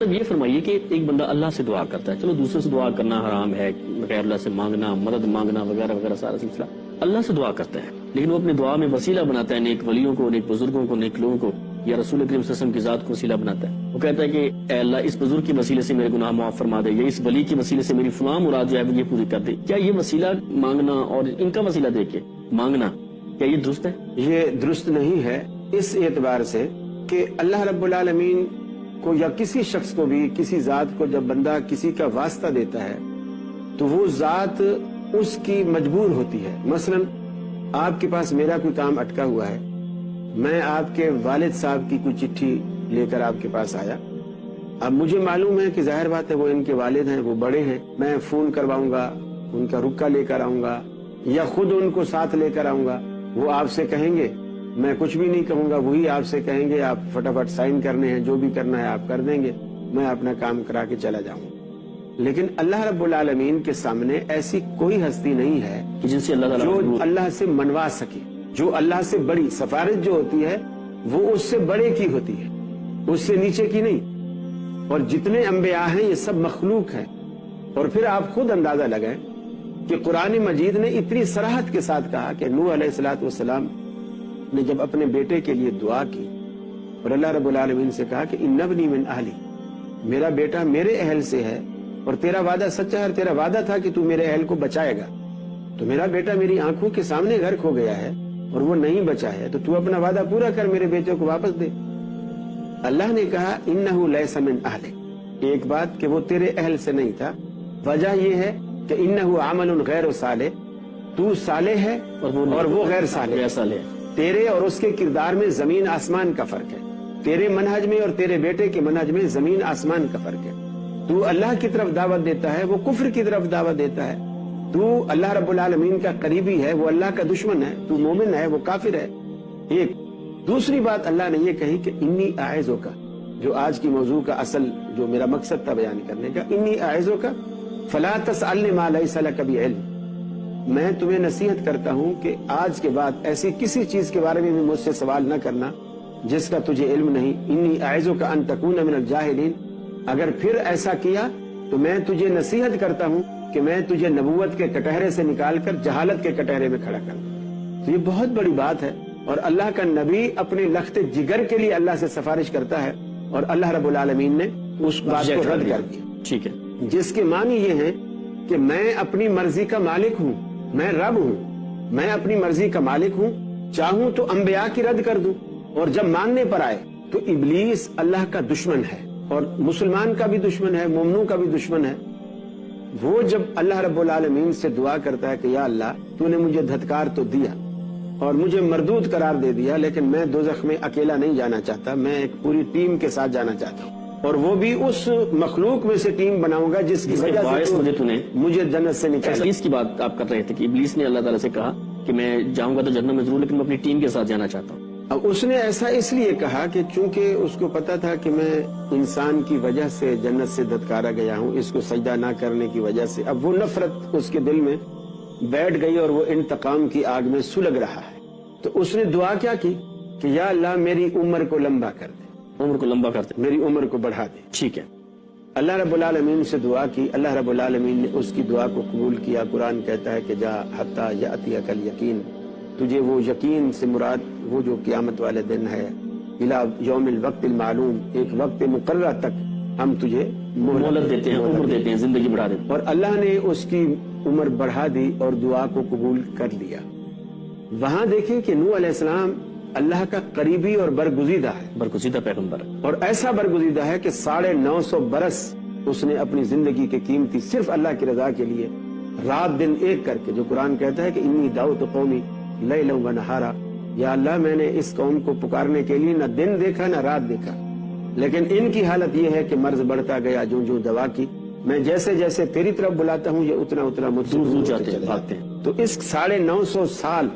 اب یہ فرمائیے کہ ایک بندہ اللہ سے دعا کرتا ہے، چلو دوسرے سے دعا کرنا حرام ہے، غیر اللہ سے مانگنا، مدد مانگنا وغیرہ وغیرہ سارا سلسلہ، اللہ سے دعا کرتا ہے لیکن وہ اپنے دعا میں وسیلہ بناتا ہے نیک ولیوں کو، نیک بزرگوں کو، نیک لوگوں کو، یا رسول کریم صلی اللہ علیہ وسلم کی ذات کو وسیلہ بناتا ہے۔ وہ کہتا ہے کہ اے اللہ اس بزرگ کی وسیلے سے میرے گناہ معاف فرما دے، یا اس ولی کی وسیلے سے میری فلاں مراد جو ہے وہ یہ پوری کر دے۔ کیا یہ وسیلہ مانگنا اور ان کا وسیلہ دے کے مانگنا کیا یہ درست ہے؟ یہ درست نہیں ہے اس اعتبار سے کہ اللہ رب العالمین کو یا کسی شخص کو بھی کسی ذات کو جب بندہ کسی کا واسطہ دیتا ہے تو وہ ذات اس کی مجبور ہوتی ہے۔ مثلا آپ کے پاس میرا کوئی کام اٹکا ہوا ہے، میں آپ کے والد صاحب کی کوئی چٹھی لے کر آپ کے پاس آیا، اب مجھے معلوم ہے کہ ظاہر بات ہے وہ ان کے والد ہیں، وہ بڑے ہیں، میں فون کرواؤں گا، ان کا رکا لے کر آؤں گا یا خود ان کو ساتھ لے کر آؤں گا، وہ آپ سے کہیں گے، میں کچھ بھی نہیں کہوں گا، وہی آپ سے کہیں گے آپ فٹافٹ سائن کرنے ہیں، جو بھی کرنا ہے آپ کر دیں گے، میں اپنا کام کرا کے چلا جاؤں گا۔ لیکن اللہ رب العالمین کے سامنے ایسی کوئی ہستی نہیں ہے جن سے اللہ تعالیٰ جو اللہ سے منوا سکے، جو اللہ سے بڑی سفارش جو ہوتی ہے وہ اس سے بڑے کی ہوتی ہے، اس سے نیچے کی نہیں۔ اور جتنے انبیاء ہیں یہ سب مخلوق ہیں۔ اور پھر آپ خود اندازہ لگائیں کہ قرآن مجید نے اتنی صراحت کے ساتھ کہا کہ نوح علیہ السلام نے جب اپنے بیٹے کے لیے دعا کی اور اللہ رب العالمین سے کہا کہ ان ابنی من اہلی، میرا بیٹا میرے اہل سے ہے اور تیرا وعدہ سچا ہے، اور تیرا وعدہ تھا کہ تو میرے اہل کو بچائے گا، تو میرا بیٹا میری آنکھوں کے سامنے غرق ہو گیا ہے اور وہ نہیں بچا ہے، تو اپنا وعدہ پورا کر، میرے بیٹے کو واپس دے۔ اللہ نے کہا انہ لیس من اہلک، ایک بات کہ وہ تیرے اہل سے نہیں تھا، وجہ یہ ہے کہ انہ عمل غیر صالح، تو صالح ہے اور وہ غیر صالح ہے۔ تیرے اور اس کے کردار میں زمین آسمان کا فرق ہے، تیرے منہج میں اور تیرے بیٹے کے منہج میں زمین آسمان کا فرق ہے۔ تو اللہ کی طرف دعوت دیتا ہے، وہ کفر کی طرف دعوت دیتا ہے۔ تو اللہ رب العالمین کا قریبی ہے، وہ اللہ کا دشمن ہے۔ تو مومن ہے، وہ کافر ہے۔ ایک دوسری بات اللہ نے یہ کہی کہ انی اعظک، جو آج کی موضوع کا اصل جو میرا مقصد تھا بیان کرنے کا، انی اعظک فلا تسألنی ما لیس لک بعلم، میں تمہیں نصیحت کرتا ہوں کہ آج کے بعد ایسی کسی چیز کے بارے میں بھی مجھ سے سوال نہ کرنا جس کا تجھے علم نہیں۔ انی اعظک ان تکون من الجاہلین، اگر پھر ایسا کیا تو میں تجھے نصیحت کرتا ہوں کہ میں تجھے نبوت کے کٹہرے سے نکال کر جہالت کے کٹہرے میں کھڑا کر دوں۔ تو یہ بہت بڑی بات ہے، اور اللہ کا نبی اپنے لخت جگر کے لیے اللہ سے سفارش کرتا ہے اور اللہ رب العالمین نے اس بات کو رد کر دیا۔ ٹھیک ہے، جس کے معنی یہ ہے کہ میں اپنی مرضی کا مالک ہوں، میں رب ہوں، میں اپنی مرضی کا مالک ہوں، چاہوں تو انبیاء کی رد کر دوں، اور جب ماننے پر آئے تو ابلیس اللہ کا دشمن ہے اور مسلمان کا بھی دشمن ہے، مومنوں کا بھی دشمن ہے۔ وہ جب اللہ رب العالمین سے دعا کرتا ہے کہ یا اللہ تو نے مجھے دھتکار تو دیا اور مجھے مردود قرار دے دیا، لیکن میں دوزخ میں اکیلا نہیں جانا چاہتا، میں ایک پوری ٹیم کے ساتھ جانا چاہتا ہوں، اور وہ بھی اس مخلوق میں سے ٹیم بناؤں گا جس کی وجہ سے مجھے جنت سے نکالا۔ اس کی بات آپ کر رہے تھے کہ ابلیس نے اللہ تعالیٰ سے کہا کہ میں جاؤں گا تو جنت میں ضرور، لیکن میں اپنی ٹیم کے ساتھ جانا چاہتا ہوں۔ اب اس نے ایسا اس لیے کہا کہ چونکہ اس کو پتا تھا کہ میں انسان کی وجہ سے جنت سے دھتکارا گیا ہوں، اس کو سجدہ نہ کرنے کی وجہ سے، اب وہ نفرت اس کے دل میں بیٹھ گئی اور وہ انتقام کی آگ میں سلگ رہا ہے۔ تو اس نے دعا کیا کی کہ یا اللہ میری عمر کو لمبا کر دے، عمر کو لمبا کر دے، میری عمر کو بڑھا دے۔ ٹھیک ہے، اللہ رب العالمین سے دعا کی، اللہ رب العالمین نے اس کی دعا کو قبول کیا۔ قرآن کہتا ہے کہ جا حتی یأتیک الیقین، تجھے وہ یقین سے مراد وہ جو قیامت والے دن ہے، الی یوم الوقت المعلوم، ایک وقت مقررہ تک ہم تجھے مہلت دیتے ہیں، عمر دیتے ہیں، زندگی بڑھا دیتے ہیں، اور اللہ نے اس کی عمر بڑھا دی اور دعا کو قبول کر لیا۔ وہاں دیکھیں کہ نوح علیہ السلام اللہ کا قریبی اور برگزیدہ ہے، برگزیدہ پیغمبر، اور ایسا برگزیدہ ہے کہ 950 برس اس نے اپنی زندگی کے قیمتی صرف اللہ کی رضا کے لیے رات دن ایک کر کے، جو قرآن کہتا ہے کہ انی دعوت قومی لیلا و نہارا، یا اللہ میں نے اس قوم کو پکارنے کے لیے نہ دن دیکھا نہ رات دیکھا، لیکن ان کی حالت یہ ہے کہ مرض بڑھتا گیا جو جو دوا کی، میں جیسے جیسے تیری طرف بلاتا ہوں یہ اتنا اتنا مجھ سے دور جاتے ہیں، بھاگتے ہیں۔ تو اس 950 سال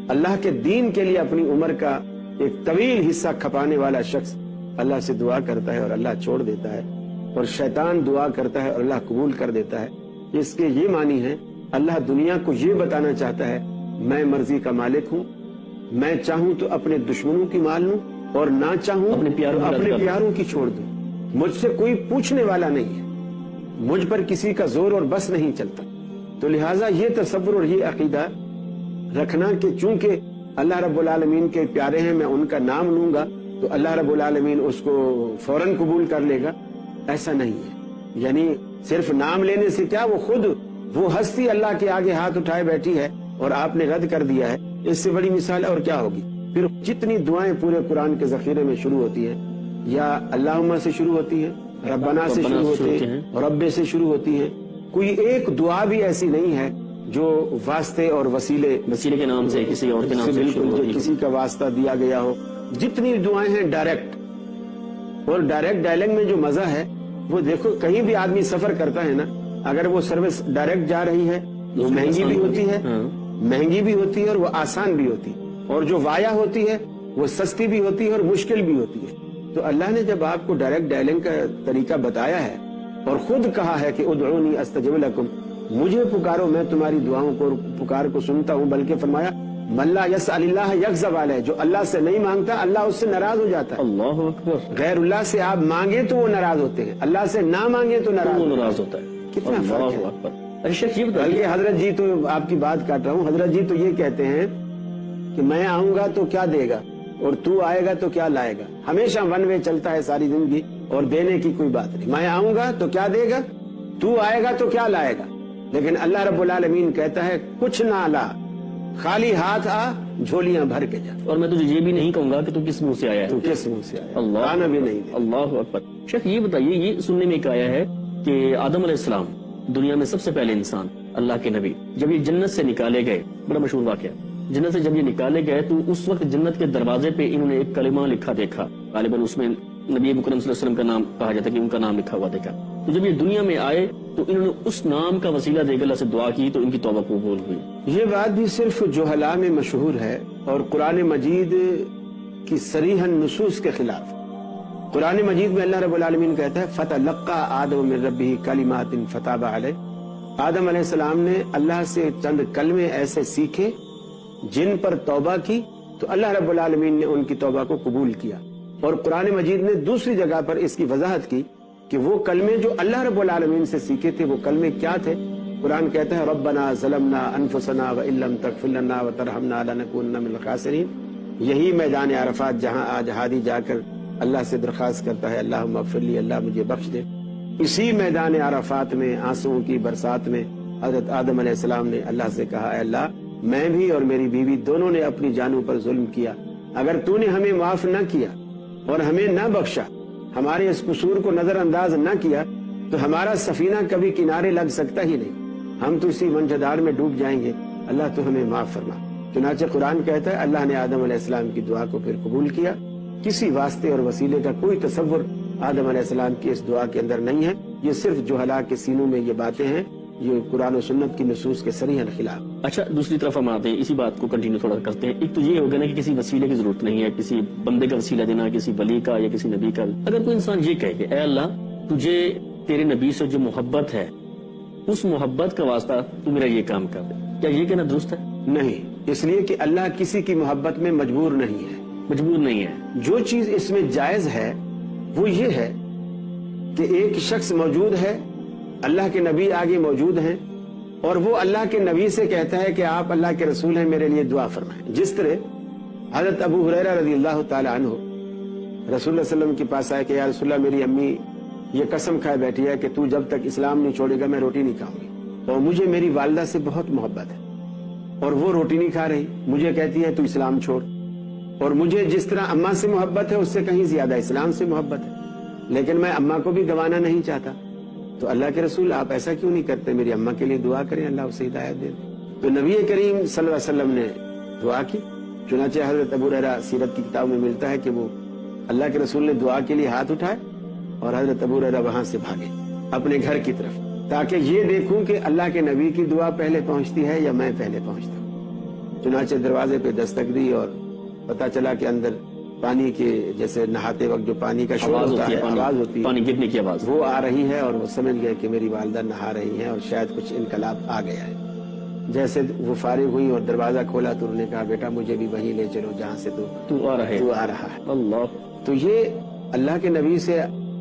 اللہ کے دین کے لیے اپنی عمر کا ایک طویل حصہ کھپانے والا شخص اللہ سے دعا کرتا ہے اور اللہ چھوڑ دیتا ہے، اور شیطان دعا کرتا ہے اور اللہ قبول کر دیتا ہے۔ اس کے یہ معنی ہے اللہ دنیا کو یہ بتانا چاہتا ہے میں مرضی کا مالک ہوں، میں چاہوں تو اپنے دشمنوں کی مان لوں اور نہ چاہوں اپنے پیاروں کی چھوڑ دوں۔ مجھ سے کوئی پوچھنے والا نہیں ہے, مجھ پر کسی کا زور اور بس نہیں چلتا. تو لہٰذا یہ تصور اور یہ عقیدہ رکھنا کہ چونکہ اللہ رب العالمین کے پیارے ہیں, میں ان کا نام لوں گا تو اللہ رب العالمین اس کو فوراً قبول کر لے گا, ایسا نہیں ہے. یعنی صرف نام لینے سے کیا, وہ خود وہ ہستی اللہ کے آگے ہاتھ اٹھائے بیٹھی ہے اور آپ نے رد کر دیا ہے, اس سے بڑی مثال اور کیا ہوگی. پھر جتنی دعائیں پورے قرآن کے ذخیرے میں شروع ہوتی ہیں, یا اللہم سے شروع ہوتی ہیں, ربنا سے شروع ہوتی ہیں, رب سے شروع ہوتی ہیں, کوئی ایک دعا بھی ایسی نہیں ہے جو واسطے اور وسیلے کے نام سے کسی اور کے نام سے بالکل جو کسی کا واسطہ دیا گیا ہو. جتنی دعائیں ہیں ڈائریکٹ, اور ڈائریکٹ ڈائلنگ میں جو مزہ ہے وہ دیکھو, کہیں بھی آدمی سفر کرتا ہے نا, اگر وہ سروس ڈائریکٹ جا رہی ہے وہ مہنگی بھی ہوتی ہے, مہنگی بھی ہوتی ہے اور وہ آسان بھی ہوتی ہے, اور جو وایا ہوتی ہے وہ سستی بھی ہوتی ہے اور مشکل بھی ہوتی ہے. تو اللہ نے جب آپ کو ڈائریکٹ ڈائلنگ کا طریقہ بتایا ہے اور خود کہا ہے کہ ادعونی استجب لکم, مجھے پکارو میں تمہاری دعاؤں کو پکار کو سنتا ہوں, بلکہ فرمایا من لا یسأل اللہ یغضب علیہ, جو اللہ سے نہیں مانگتا اللہ اس سے ناراض ہو جاتا ہے. اللہ اکبر. غیر اللہ سے آپ مانگے تو وہ ناراض ہوتے ہیں, اللہ سے نہ مانگے تو ناراض ہوتا ہے. کتنا فرق ہے. اچھا شیخ یہ بتائیے, بلکہ حضرت جی تو آپ کی بات کاٹ رہا ہوں, حضرت جی تو یہ کہتے ہیں کہ میں آؤں گا تو کیا دے گا اور تو آئے گا تو کیا لائے گا. ہمیشہ ون وے چلتا ہے ساری زندگی, اور دینے کی کوئی بات نہیں. میں آؤں گا تو کیا دے گا, تو آئے گا تو کیا لائے گا. لیکن اللہ رب العالمین کہتا ہے کچھ نہ لا, خالی ہاتھ آ, جھولیاں بھر کے جا. اور میں تجھے یہ بھی نہیں کہوں گا کہ تو کس منہ سے آیا ہے, تو کس منہ سے آیا, اللہ آنا بھی نہیں دے. اللہ اکبر. شیخ یہ بتائیے, یہ سننے میں ایک آیا ہے کہ آدم علیہ السلام دنیا میں سب سے پہلے انسان, اللہ کے نبی, جب یہ جنت سے نکالے گئے, بڑا مشہور واقعہ, جنت سے جب یہ نکالے گئے تو اس وقت جنت کے دروازے پہ انہوں نے ایک کلمہ لکھا دیکھا, غالباً اس میں نبی مکرم صلی اللہ علیہ وسلم کا نام کہا جاتا ہے کہ ان کا نام لکھا ہوا دیکھا. تو جب یہ دنیا میں آئے تو انہوں نے اس نام کا وسیلہ دے کر اللہ سے دعا کی تو ان کی توبہ قبول ہوئی. یہ بات بھی صرف جہلاء میں مشہور ہے اور قرآن مجید کی صریحاً نصوص کے خلاف. قرآن مجید میں اللہ رب العالمین کہتا ہے فَتَلَقَّى آدَمُ مِن رَبِّهِ كَلِمَاتٍ فَتَابَ عَلَيْهِ, آدم علیہ السلام نے اللہ سے چند کلمے ایسے سیکھے جن پر توبہ کی تو اللہ رب العالمین نے ان کی توبہ کو قبول کیا. اور قرآن مجید نے دوسری جگہ پر اس کی وضاحت کی کہ وہ کلمے جو اللہ رب العالمین سے سیکھے تھے وہ کلمے کیا تھے. قرآن کہتا ہے ربنا ظلمنا انفسنا وان لم تغفر لنا وترحمنا لنکونن من الخاسرین. یہی میدان عرفات جہاں آج ہادی جا کر اللہ سے درخواست کرتا ہے اللہم اغفر لی, اللہ مجھے بخش دے, اسی میدان عرفات میں آنسوؤں کی برسات میں حضرت آدم علیہ السلام نے اللہ سے کہا اے اللہ, میں بھی اور میری بیوی دونوں نے اپنی جانوں پر ظلم کیا, اگر تو نے ہمیں معاف نہ کیا اور ہمیں نہ بخشا, ہمارے اس قصور کو نظر انداز نہ کیا تو ہمارا سفینہ کبھی کنارے لگ سکتا ہی نہیں, ہم تو اسی منجھدار میں ڈوب جائیں گے, اللہ تو ہمیں معاف فرما. چنانچہ قرآن کہتا ہے اللہ نے آدم علیہ السلام کی دعا کو پھر قبول کیا. کسی واسطے اور وسیلے کا کوئی تصور آدم علیہ السلام کی اس دعا کے اندر نہیں ہے. یہ صرف جہلاء کے سینوں میں یہ باتیں ہیں, یہ قرآن و سنت کی نصوص کے صریحاً خلاف. اچھا دوسری طرف ہم آتے ہیں, اسی بات کو کنٹینیو تھوڑا کرتے ہیں. ایک تو یہ ہوگا نا کہ کسی وسیلے کی ضرورت نہیں ہے, کسی بندے کا وسیلہ دینا, کسی ولی کا یا کسی نبی کا. اگر کوئی انسان یہ کہے کہ اے اللہ تجھے تیرے نبی سے جو محبت ہے اس محبت کا واسطہ تو میرا یہ کام کر دے, کیا یہ کہنا درست ہے؟ نہیں, اس لیے کہ اللہ کسی کی محبت میں مجبور نہیں ہے. مجبور نہیں ہے. جو چیز اس میں جائز ہے وہ یہ ہے کہ ایک شخص موجود ہے, اللہ کے نبی آگے موجود ہیں, اور وہ اللہ کے نبی سے کہتا ہے کہ آپ اللہ کے رسول ہیں, میرے لیے دعا فرمائیں. جس طرح حضرت ابو ہریرہ رضی اللہ تعالی عنہ رسول اللہ صلی اللہ علیہ وسلم کے پاس آئے کہ یا رسول اللہ میری امی یہ قسم کھائے بیٹھی ہے کہ تو جب تک اسلام نہیں چھوڑے گا میں روٹی نہیں کھاؤں گی, اور مجھے میری والدہ سے بہت محبت ہے اور وہ روٹی نہیں کھا رہی, مجھے کہتی ہے تو اسلام چھوڑ, اور مجھے جس طرح اماں سے محبت ہے اس سے کہیں زیادہ اسلام سے محبت ہے, لیکن میں اماں کو بھی گنوانا نہیں چاہتا. تو اللہ کے رسول آپ ایسا کیوں نہیں کرتے, میری اماں کے لیے دعا کریں, اللہ اسے ہدایت دے. تو نبی کریم صلی اللہ علیہ وسلم نے دعا کی. چنانچہ حضرت ابو ہریرہ سیرت کی کتاب میں ملتا ہے کہ وہ اللہ کے رسول نے دعا کے لیے ہاتھ اٹھائے اور حضرت ابو ہریرہ وہاں سے بھاگے اپنے گھر کی طرف, تاکہ یہ دیکھوں کہ اللہ کے نبی کی دعا پہلے پہنچتی ہے یا میں پہلے پہنچتا ہوں. چنانچہ دروازے پہ دستک دی اور پتا چلا کہ اندر پانی کے جیسے نہاتے وقت جو پانی کا شور ہوتا ہے, آواز ہوتی ہے, پانی گرنے کی آواز, وہ آ رہی ہے, اور وہ سمجھ گئے کہ میری والدہ نہا رہی ہیں اور شاید کچھ انقلاب آ گیا ہے. جیسے وہ فارغ ہوئی اور دروازہ کھولا تو انہوں نے کہا بیٹا مجھے بھی وہیں لے چلو جہاں سے تو آ رہا ہے. اللہ. اللہ. تو یہ اللہ کے نبی سے